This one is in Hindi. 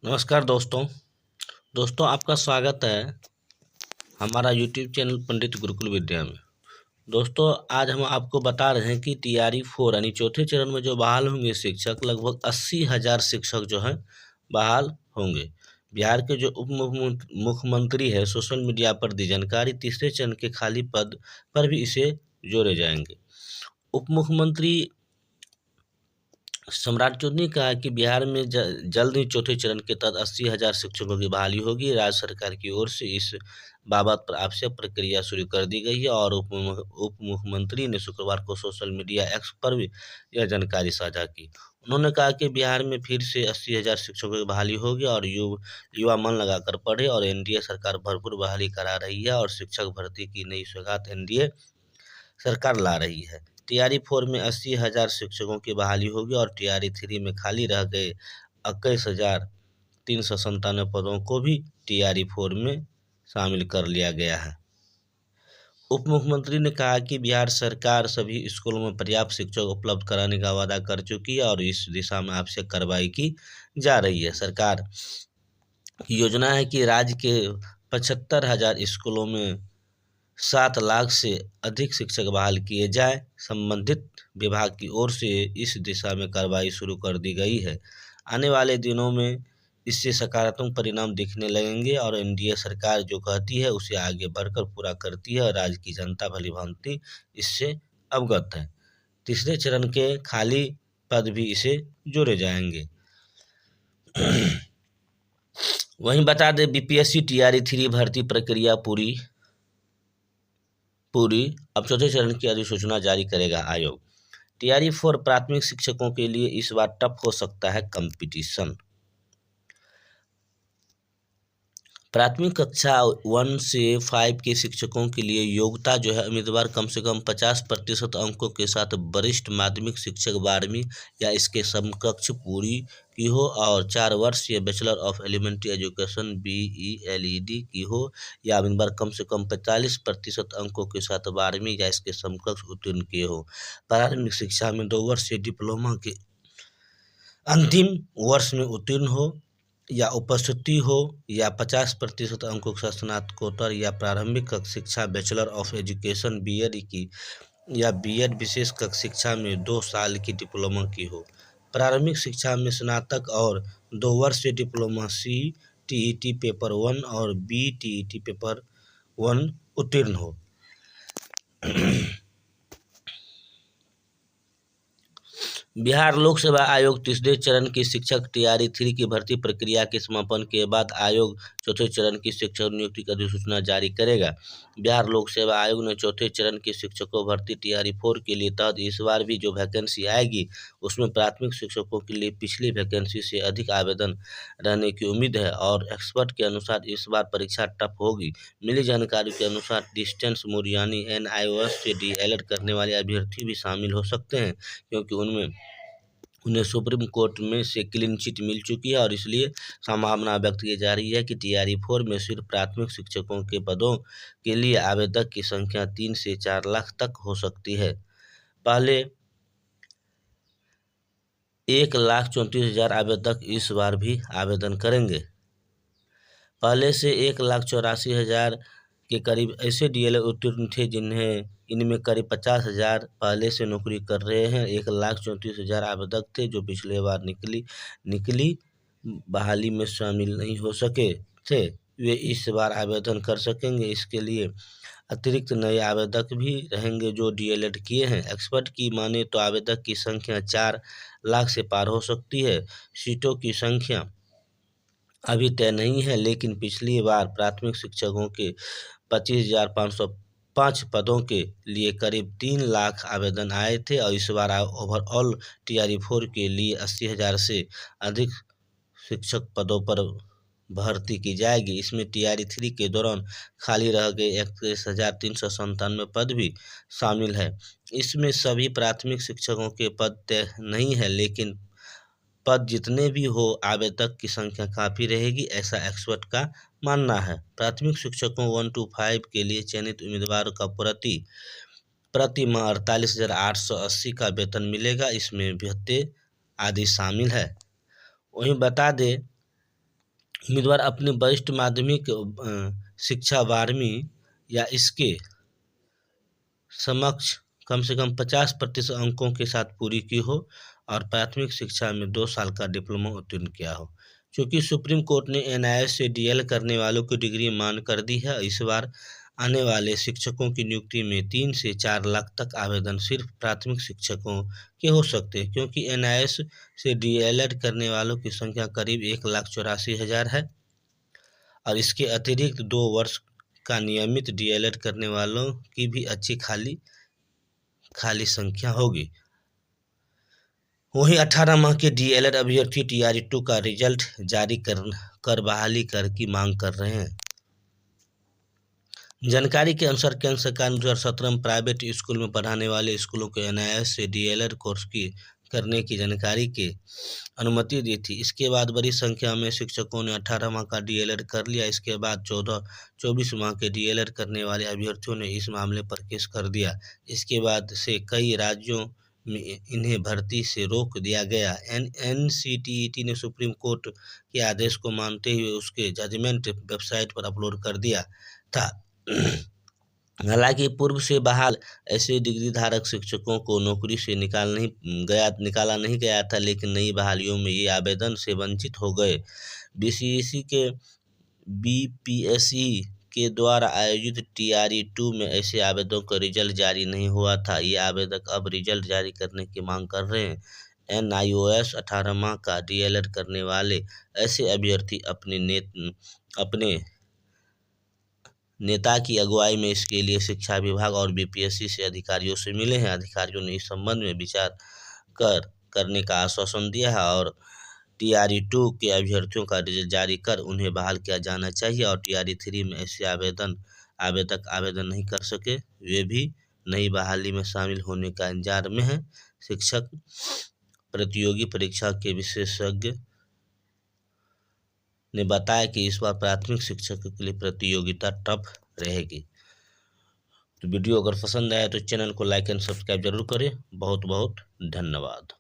नमस्कार दोस्तों। आपका स्वागत है हमारा यूट्यूब चैनल पंडित गुरुकुल विद्या में। दोस्तों, आज हम आपको बता रहे हैं कि टीआरई 4 यानी चौथे चरण में जो बहाल होंगे शिक्षक, लगभग 80,000 शिक्षक जो हैं बहाल होंगे। बिहार के जो मुख्यमंत्री है सोशल मीडिया पर दी जानकारी, तीसरे चरण के खाली पद पर भी इसे जोड़े जाएंगे। उप मुख्यमंत्री सम्राट चौधरी ने कहा कि बिहार में जल्द ही चौथे चरण के तहत 80,000 शिक्षकों की बहाली होगी। राज्य सरकार की ओर से इस बाबत पर आवश्यक प्रक्रिया शुरू कर दी गई है और उप मुख्यमंत्री ने शुक्रवार को सोशल मीडिया एक्स पर भी यह जानकारी साझा की। उन्होंने कहा कि बिहार में फिर से 80,000 शिक्षकों की बहाली होगी और युवा मन लगाकर पढ़े और एनडीए सरकार भरपूर बहाली करा रही है और शिक्षक भर्ती की नई सौगात एनडीए सरकार ला रही है। टीआरई 4 में 80,000 शिक्षकों की बहाली होगी और टीआरई 3 में खाली रह गए 21,397 पदों को भी टीआरई 4 में शामिल कर लिया गया है। उप मुख्यमंत्री ने कहा कि बिहार सरकार सभी स्कूलों में पर्याप्त शिक्षक उपलब्ध कराने का वादा कर चुकी है और इस दिशा में आवश्यक कार्रवाई की जा रही है। सरकार की योजना है कि राज्य के 75,000 स्कूलों में 7 लाख से अधिक शिक्षक बहाल किए जाए। संबंधित विभाग की ओर से इस दिशा में कार्रवाई शुरू कर दी गई है। आने वाले दिनों में इससे सकारात्मक परिणाम दिखने लगेंगे और एनडीए सरकार जो कहती है उसे आगे बढ़कर पूरा करती है और राज्य की जनता भलीभांति इससे अवगत है। तीसरे चरण के खाली पद भी इसे जोड़े जाएंगे। वहीं बता दें, बीपीएससी टीआरई 3 भर्ती प्रक्रिया पूरी अब चौथे चरण की अधिसूचना जारी करेगा आयोग। टीआरई 4 प्राथमिक शिक्षकों के लिए इस बार टफ हो सकता है कंपटीशन। प्राथमिक कक्षा 1 से 5 के शिक्षकों के लिए योग्यता जो है, उम्मीदवार कम से कम 50% अंकों के साथ वरिष्ठ माध्यमिक शिक्षक 12वीं या इसके समकक्ष पूरी की हो और 4 वर्षीय bachelor of elementary education BELED की हो, या उम्मीदवार कम से कम 45% अंकों के साथ 12वीं या इसके समकक्ष उत्तीर्ण किए हो। प्रारंभिक शिक्षा में 2 वर्षीय डिप्लोमा के अंतिम वर्ष में उत्तीर्ण हो या उपस्थिति हो या 50% अंकों के साथ स्नातकोत्तर या प्रारंभिक शिक्षा बैचलर ऑफ एजुकेशन BEd की या BEd विशेष शिक्षा में 2 साल की डिप्लोमा की हो। प्रारंभिक शिक्षा में स्नातक और 2 वर्षीय डिप्लोमा CTET पेपर 1 और BTET पेपर 1 उत्तीर्ण हो। बिहार लोक सेवा आयोग तीसरे चरण की शिक्षक टीआरई 3 की भर्ती प्रक्रिया के समापन के बाद आयोग चौथे चरण की शिक्षक नियुक्ति की अधिसूचना जारी करेगा। बिहार लोक सेवा आयोग ने चौथे चरण की शिक्षकों भर्ती टीआरई 4 के लिए तहत इस बार भी जो वैकेंसी आएगी उसमें प्राथमिक शिक्षकों के लिए पिछली वैकेंसी से अधिक आवेदन रहने की उम्मीद है और एक्सपर्ट के अनुसार इस बार परीक्षा टफ होगी। मिली जानकारी के अनुसार डिस्टेंस मोड यानी NIOS से DLED करने वाले अभ्यर्थी भी शामिल हो सकते हैं, क्योंकि उन्हें सुप्रीम कोर्ट में से क्लीन चिट मिल चुकी है और इसलिए संभावना व्यक्त की जा रही है कि टीआरई 4 में सिर्फ प्राथमिक शिक्षकों के पदों के लिए आवेदक की संख्या 3 से 4 लाख तक हो सकती है। पहले 1,34,000 आवेदक इस बार भी आवेदन करेंगे। पहले से 1,84,000 के करीब ऐसे DLED उत्तीर्ण थे जिन्हें इनमें करीब 50,000 पहले से नौकरी कर रहे हैं। 1,34,000 आवेदक थे जो पिछले बार निकली बहाली में शामिल नहीं हो सके थे, वे इस बार आवेदन कर सकेंगे। इसके लिए अतिरिक्त नए आवेदक भी रहेंगे जो DLED किए हैं। एक्सपर्ट की माने तो आवेदक की संख्या 4 लाख से पार हो सकती है। सीटों की संख्या अभी तय नहीं है, लेकिन पिछली बार प्राथमिक शिक्षकों के 25,505 पदों के लिए करीब 3 लाख आवेदन आए थे और इस बार ओवरऑल टीआरई 4 के लिए 80,000 से अधिक शिक्षक पदों पर भर्ती की जाएगी। इसमें टीआरई 3 के दौरान खाली रह गए 21,397 पद भी शामिल है। इसमें सभी प्राथमिक शिक्षकों के पद तय नहीं है, लेकिन पद जितने भी हो आवेदक की संख्या काफ़ी रहेगी, ऐसा एक्सपर्ट का मानना है। प्राथमिक शिक्षकों 1 to 5 के लिए चयनित उम्मीदवारों का प्रति माह 48,880 का वेतन मिलेगा। इसमें भत्ते आदि शामिल है। वहीं बता दें उम्मीदवार अपनी वरिष्ठ माध्यमिक शिक्षा 12वीं या इसके समक्ष कम से कम 50% अंकों के साथ पूरी की हो और प्राथमिक शिक्षा में 2 साल का डिप्लोमा उत्तीर्ण किया हो। क्योंकि सुप्रीम कोर्ट ने एनआईएस से डीएल करने वालों की डिग्री मान कर दी है, इस बार आने वाले शिक्षकों की नियुक्ति में 3 से 4 लाख तक आवेदन सिर्फ प्राथमिक शिक्षकों के हो सकते हैं, क्योंकि एनआईएस से डीएलएड करने वालों की संख्या करीब 1,84,000 है और इसके अतिरिक्त 2 वर्ष का नियमित डीएलएड करने वालों की भी अच्छी खाली संख्या होगी। वहीं 18 माह के डीएलएड अभ्यर्थी टीआरई-2 का रिजल्ट जारी कर बहाली कर की मांग कर रहे हैं। जानकारी के अनुसार केंद्र सरकार ने 2017 में प्राइवेट स्कूल में पढ़ाने वाले स्कूलों को एनआईएस से डीएलएड कोर्स की करने की जानकारी के अनुमति दी थी। इसके बाद बड़ी संख्या में शिक्षकों ने 18 माह का डीएलएड कर लिया। इसके बाद 24 माह के डीएलएड करने वाले अभ्यर्थियों ने इस मामले पर केस कर दिया। इसके बाद से कई राज्यों में इन्हें भर्ती से रोक दिया गया। एनसीटीई ने सुप्रीम कोर्ट के आदेश को मानते हुए उसके जजमेंट वेबसाइट पर अपलोड कर दिया था। हालांकि पूर्व से बहाल ऐसे डिग्री धारक शिक्षकों को नौकरी से निकाला नहीं गया था, लेकिन नई बहालियों में ये आवेदन से वंचित हो गए। बीपीएससी के द्वारा आयोजित टीआरई-2 में ऐसे आवेदकों का रिजल्ट जारी नहीं हुआ था। ये आवेदक अब रिजल्ट जारी करने की मांग कर रहे हैं। एनआईओएस 18 माह का डीएलएड करने वाले ऐसे अभ्यर्थी अपने नेता की अगुवाई में इसके लिए शिक्षा विभाग और बीपीएससी से अधिकारियों से मिले हैं। अधिकारियों ने इस संबंध में विचार करने का आश्वासन दिया है और टीआरई-2 के अभ्यर्थियों का रिजल्ट जारी कर उन्हें बहाल किया जाना चाहिए और टीआरई-3 में ऐसे आवेदक आवेदन नहीं कर सके वे भी नई बहाली में शामिल होने का इंतजार में हैं। शिक्षक प्रतियोगी परीक्षा के विशेषज्ञ ने बताया कि इस बार प्राथमिक शिक्षकों के लिए प्रतियोगिता टफ रहेगी। तो वीडियो अगर पसंद आया तो चैनल को लाइक एंड सब्सक्राइब जरूर करें। बहुत बहुत धन्यवाद।